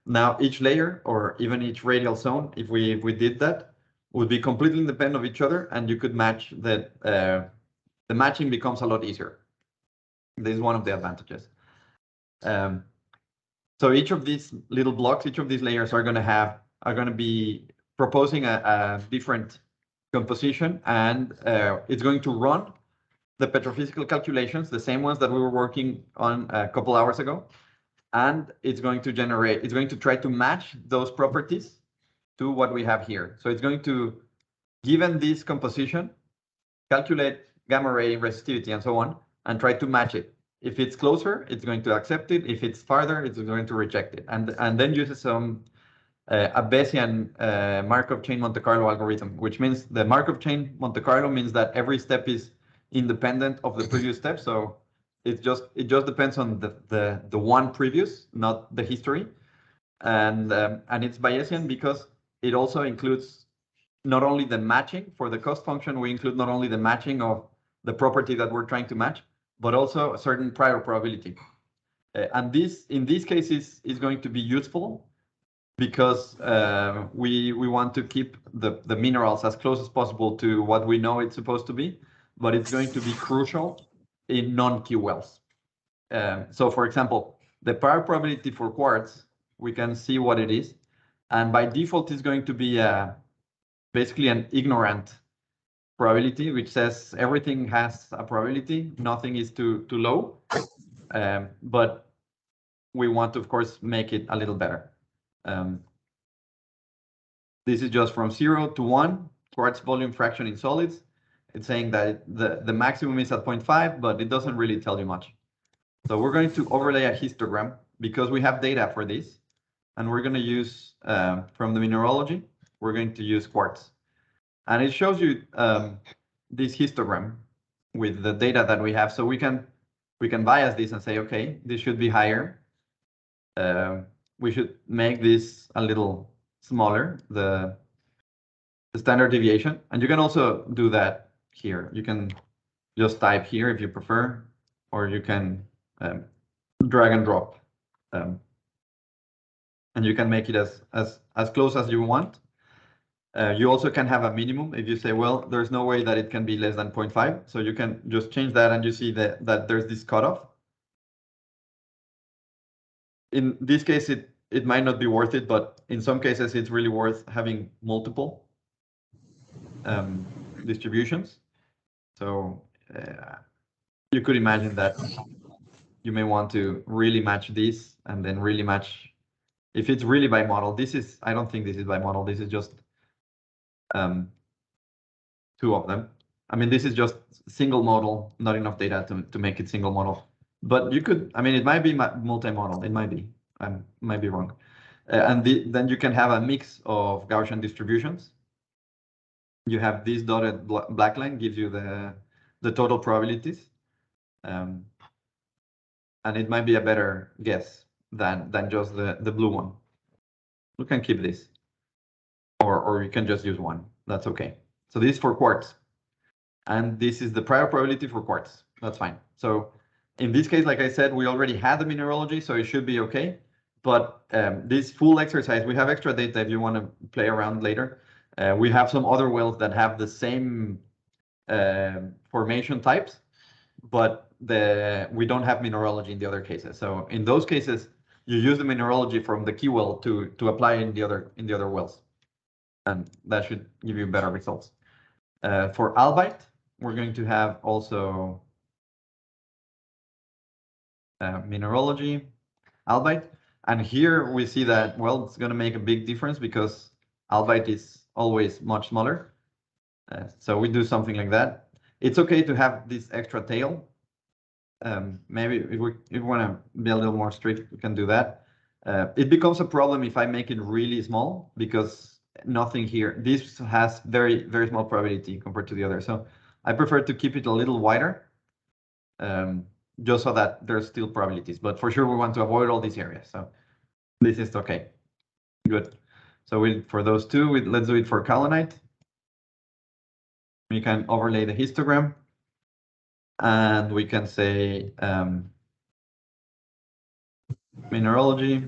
Now each layer, or even each radial zone, if we did that, would be completely independent of each other, and you could match that. The matching becomes a lot easier. This is one of the advantages. So each of these little blocks, each of these layers are going to be proposing a different composition, and it's going to run the petrophysical calculations, the same ones that we were working on a couple hours ago, and it's going to try to match those properties to what we have here. So it's going to, given this composition, calculate gamma ray resistivity and so on, and try to match it. If it's closer, it's going to accept it. If it's farther, it's going to reject it. And then uses some a Bayesian Markov chain Monte Carlo algorithm, which means the Markov chain Monte Carlo means that every step is independent of the previous step. So it just depends on the one previous, not the history. And it's Bayesian because it also includes not only the matching for the cost function, we include not only the matching of the property that we're trying to match, but also a certain prior probability. And this, in these cases, is going to be useful because we want to keep the minerals as close as possible to what we know it's supposed to be, but it's going to be crucial in non-Q wells. So for example, the prior probability for quartz, we can see what it is. And by default, it's going to be basically an ignorant probability, which says everything has a probability, nothing is too low. But we want to, of course, make it a little better. This is just from 0 to 1, quartz volume fraction in solids. It's saying that the maximum is at 0.5, but it doesn't really tell you much. So we're going to overlay a histogram because we have data for this, and we're going to use from the mineralogy, we're going to use quartz. And it shows you this histogram with the data that we have. So we can bias this and say, okay, this should be higher. We should make this a little smaller, the standard deviation. And you can also do that here. You can just type here if you prefer, or you can drag and drop. And you can make it as close as you want. You also can have a minimum if you say, well, there's no way that it can be less than 0.5. So you can just change that, and you see that there's this cutoff. In this case, it might not be worth it, but in some cases, it's really worth having multiple distributions. So you could imagine that you may want to really match this and then really match. If it's really by model, I don't think this is by model. This is just two of them. I mean, this is just single model, not enough data to make it single model. But you could, I mean, it might be multi-model. It might be. I might be wrong. And then you can have a mix of Gaussian distributions. You have this dotted black line gives you the total probabilities. And it might be a better guess than just the blue one. You can keep this. Or you can just use one. That's okay. So this is for quartz. And this is the prior probability for quartz. That's fine. So in this case, like I said, we already had the mineralogy, so it should be okay. But this full exercise, we have extra data if you want to play around later. We have some other wells that have the same formation types, but we don't have mineralogy in the other cases. So in those cases, you use the mineralogy from the key well to apply in the other wells, and that should give you better results. For albite, we're going to have also mineralogy, albite. And here we see that, well, it's going to make a big difference because albite is always much smaller. So we do something like that. It's okay to have this extra tail. Maybe if we want to be a little more strict, we can do that. It becomes a problem if I make it really small because nothing here. This has very, very small probability compared to the other. So I prefer to keep it a little wider, just so that there's still probabilities. But for sure, we want to avoid all these areas. So this is okay. Good. So for those two, let's do it for kaolinite. We can overlay the histogram. And we can say mineralogy,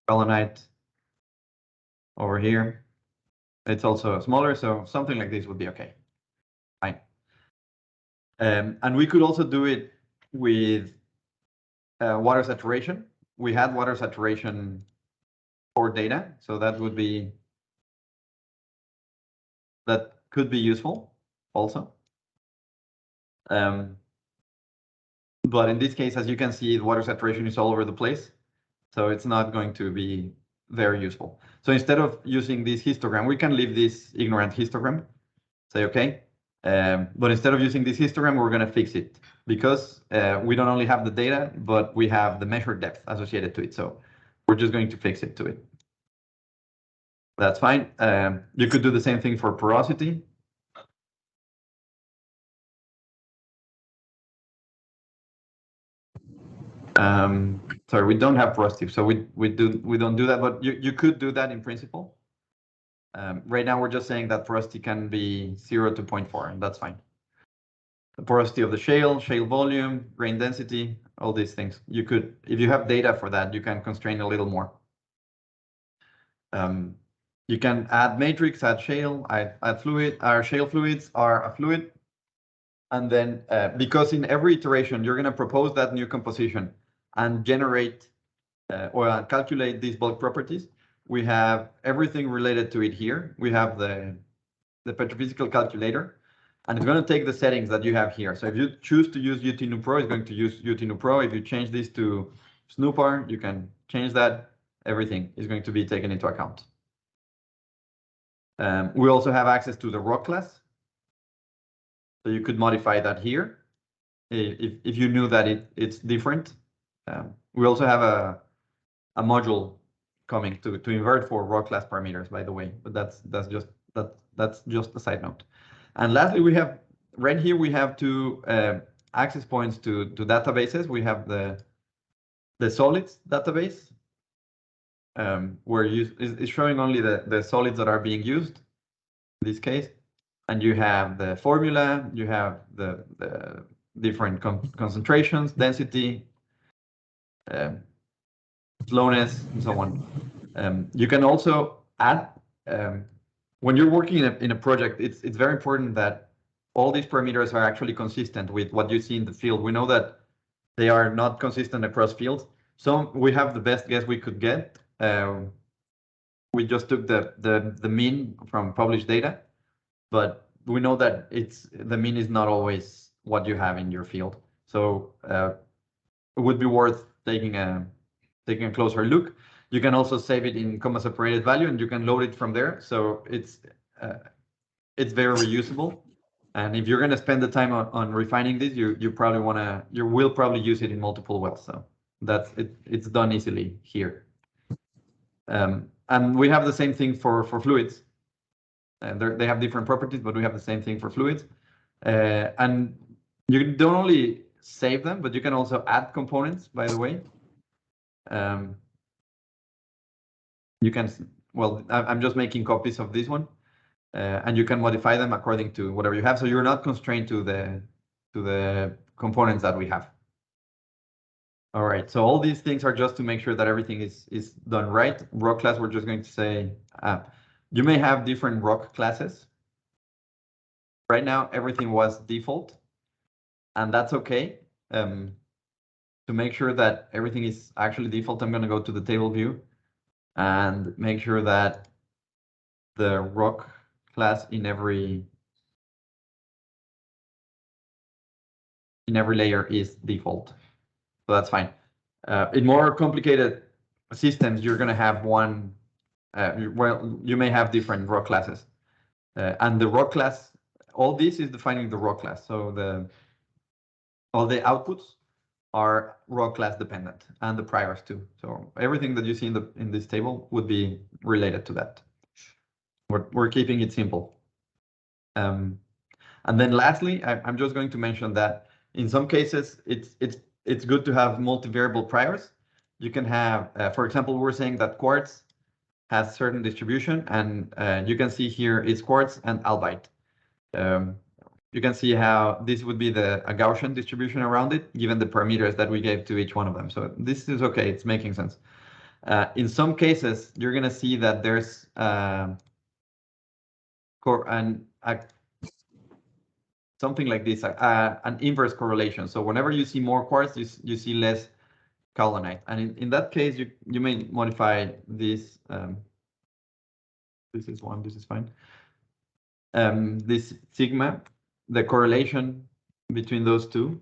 kaolinite over here. It's also smaller, so something like this would be okay. Fine. And we could also do it with water saturation. We had water saturation for data, so that could be useful also. But in this case, as you can see, the water saturation is all over the place, so it's not going to be very useful. So instead of using this histogram, we can leave this ignorant histogram, say okay. But instead of using this histogram, we're going to fix it because we don't only have the data, but we have the measured depth associated to it. So we're just going to fix it to it. That's fine. You could do the same thing for porosity. Sorry, we don't have porosity, so we don't do that, but you could do that in principle. Right now, we're just saying that porosity can be 0 to 0.4, and that's fine. The porosity of the shale volume, grain density, all these things. You could, if you have data for that, you can constrain a little more. You can add matrix, add shale, add fluid. Our shale fluids are a fluid. And then because in every iteration, you're going to propose that new composition and generate or calculate these bulk properties, we have everything related to it here. We have the Petrophysical Calculator, and it's going to take the settings that you have here. So if you choose to use UT-NUPRO, it's going to use UT-NUPRO. If you change this to SNUPAR, you can change that. Everything is going to be taken into account. We also have access to the rock class. So you could modify that here. if you knew that it's different. We also have a module coming to invert for raw class parameters, by the way, but that's just a side note. And lastly, we have right here we have two access points to databases. We have the solids database, where is showing only the solids that are being used in this case, and you have the formula, you have the different concentrations, density, slowness, and so on. You can also add, when you're working in a project, it's very important that all these parameters are actually consistent with what you see in the field. We know that they are not consistent across fields. So we have the best guess we could get. We just took the mean from published data, but we know that the mean is not always what you have in your field. So it would be worth taking a closer look. You can also save it in comma separated value, and you can load it from there. So it's very reusable. And if you're going to spend the time on refining this, you will probably use it in multiple wells. So that's it. It's done easily here. And we have the same thing for fluids. And they have different properties, but we have the same thing for fluids. And you don't only save them, but you can also add components, by the way. You can, well, I'm just making copies of this one, and you can modify them according to whatever you have. So you're not constrained to the components that we have. All right, so all these things are just to make sure that everything is done right. Rock class, we're just going to say, you may have different rock classes. Right now, everything was default, and that's okay. To make sure that everything is actually default, I'm going to go to the table view and make sure that the rock class in every layer is default. So that's fine. In more complicated systems, you're going to have one, well, you may have different rock classes. And the rock class, all this is defining the rock class. So all the outputs are raw class dependent, and the priors too. So everything that you see in this table would be related to that. We're keeping it simple. And then lastly, I'm just going to mention that in some cases it's good to have multivariable priors. You can have, for example, we're saying that quartz has certain distribution, and you can see here it's quartz and albite. You can see how this would be a Gaussian distribution around it, given the parameters that we gave to each one of them. So this is okay, it's making sense. In some cases, you're going to see that there's something like this, an inverse correlation. So whenever you see more quartz, you see less kaolinite. And in that case, you may modify this. This is one, this is fine. This sigma, the correlation between those two.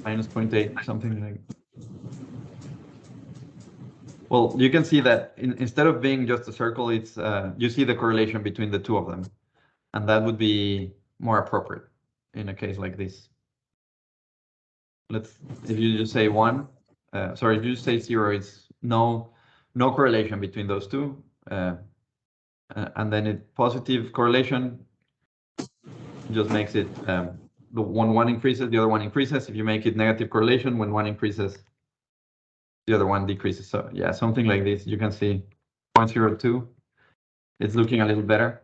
Minus 0.8, something like. Well, you can see that instead of being just a circle, it's you see the correlation between the two of them, and that would be more appropriate in a case like this. If you just say 1, sorry, if you just say 0, it's no correlation between those two, and then positive correlation just makes it the one increases, the other one increases. If you make it negative correlation, when one increases, the other one decreases. So yeah, something like this. You can see 0.02. It's looking a little better.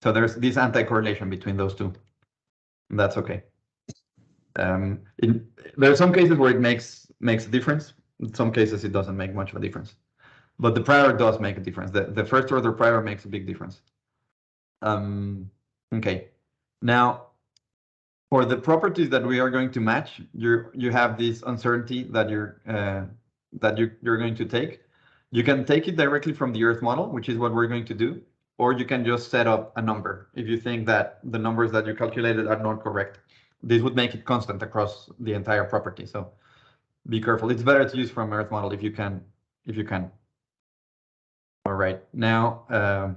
So there's this anti-correlation between those two. And that's okay. There are some cases where it makes a difference. In some cases, it doesn't make much of a difference. But the prior does make a difference. The first order prior makes a big difference. Okay. Now, for the properties that we are going to match, you have this uncertainty that you're going to take. You can take it directly from the Earth model, which is what we're going to do, or you can just set up a number if you think that the numbers that you calculated are not correct. This would make it constant across the entire property. So be careful. It's better to use from Earth model if you can. All right, now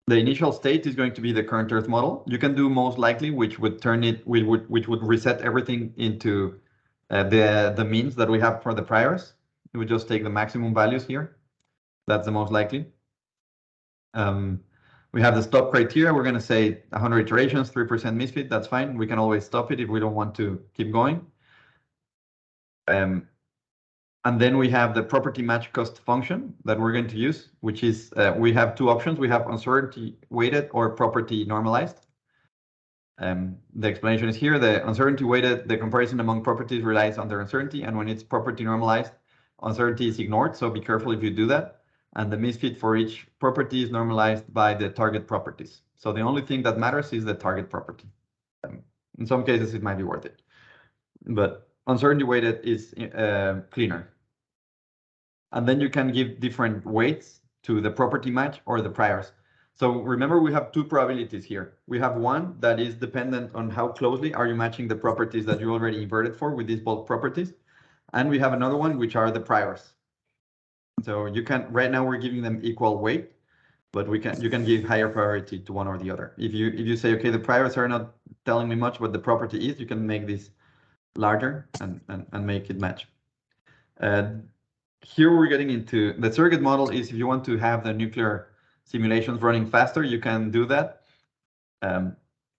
the initial state is going to be the current Earth model. You can do most likely, which would turn it, which would reset everything into the means that we have for the priors. It would just take the maximum values here. That's the most likely. We have the stop criteria. We're going to say 100 iterations, 3% misfit. That's fine. We can always stop it if we don't want to keep going. And then we have the property match cost function that we're going to use, which is we have two options. We have uncertainty weighted or property normalized. The explanation is here. The uncertainty weighted, the comparison among properties relies on their uncertainty, and when it's property normalized, uncertainty is ignored. So be careful if you do that. And the misfit for each property is normalized by the target properties. So the only thing that matters is the target property. In some cases, it might be worth it, but uncertainty weighted is cleaner. And then you can give different weights to the property match or the priors. So remember, we have two probabilities here. We have one that is dependent on how closely are you matching the properties that you already inverted for with these bulk properties. And we have another one, which are the priors. So you can, right now we're giving them equal weight, but you can give higher priority to one or the other. If you say, okay, the priors are not telling me much what the property is, you can make this larger and make it match. Here we're getting into the surrogate model. Is if you want to have the nuclear simulations running faster, you can do that.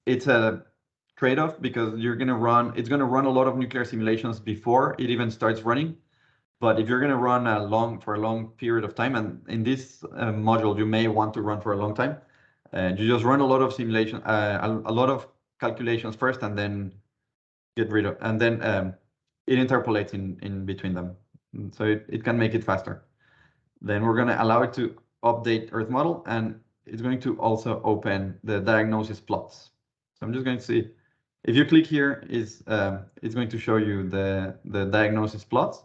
It's a trade-off because it's going to run a lot of nuclear simulations before it even starts running. But if you're going to run for a long period of time, and in this module you may want to run for a long time, you just run a lot of simulation, a lot of calculations first, and then get rid of, and then it interpolates in between them, so it can make it faster. Then we're going to allow it to update Earth model, and it's going to also open the diagnosis plots. So I'm just going to see if you click here, it's going to show you the diagnosis plots.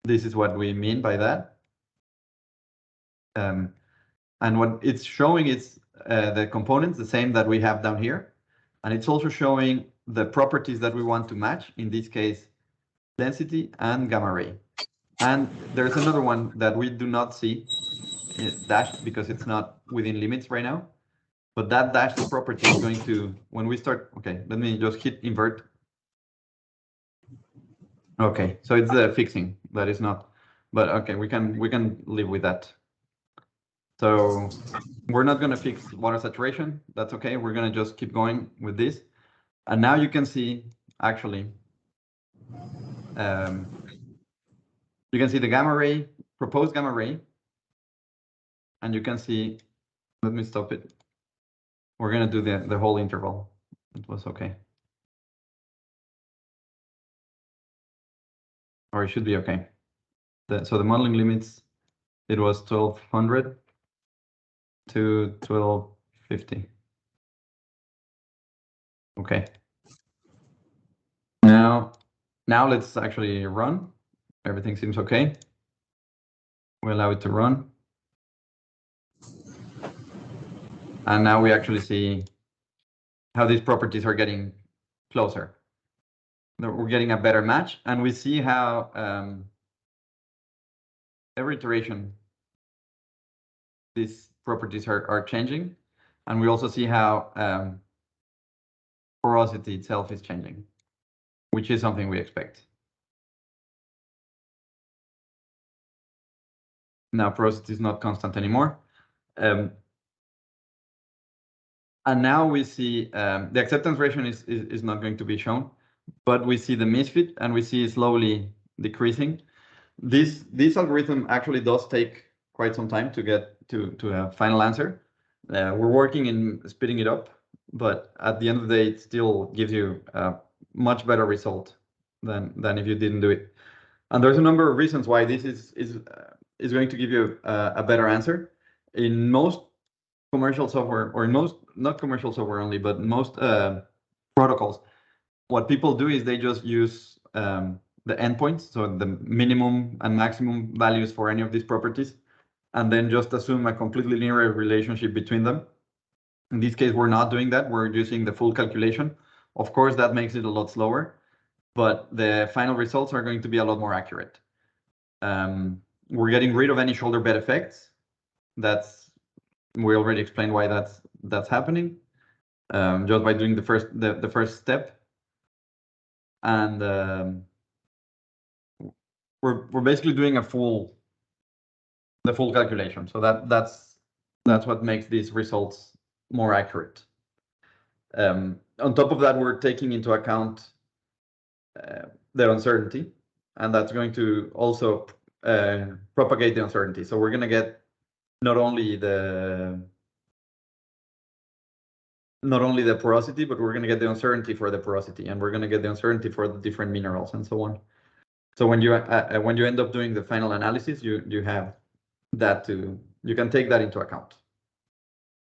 This is what we mean by that. And what it's showing is the components, the same that we have down here. And it's also showing the properties that we want to match, in this case, density and gamma ray. And there's another one that we do not see dashed because it's not within limits right now. But that dashed property is going to, when we start, okay, let me just hit invert. Okay, so it's the fixing that is not, but okay, we can live with that. So we're not going to fix water saturation. That's okay. We're going to just keep going with this. And now you can see, actually, you can see the gamma ray, proposed gamma ray, and you can see, let me stop it. We're going to do the whole interval. It was okay. Or it should be okay. So the modeling limits, it was 1200 to 1250. Okay. Now let's actually run. Everything seems okay. We allow it to run. And now we actually see how these properties are getting closer. We're getting a better match, and we see how every iteration these properties are changing, and we also see how porosity itself is changing, which is something we expect. Now porosity is not constant anymore. And now we see the acceptance ratio is not going to be shown, but we see the misfit, and we see it slowly decreasing. This algorithm actually does take quite some time to get to a final answer. We're working in speeding it up, but at the end of the day, it still gives you a much better result than if you didn't do it. And there's a number of reasons why this is going to give you a better answer. In most commercial software, or in most, not commercial software only, but most protocols, what people do is they just use the endpoints, so the minimum and maximum values for any of these properties, and then just assume a completely linear relationship between them. In this case, we're not doing that. We're using the full calculation. Of course, that makes it a lot slower, but the final results are going to be a lot more accurate. We're getting rid of any shoulder bed effects. We already explained why that's happening, just by doing the first step, and we're basically doing the full calculation. So that's what makes these results more accurate. On top of that, we're taking into account the uncertainty, and that's going to also propagate the uncertainty. So we're going to get not only the porosity, but we're going to get the uncertainty for the porosity, and we're going to get the uncertainty for the different minerals and so on. So when you end up doing the final analysis, you have that you can take that into account.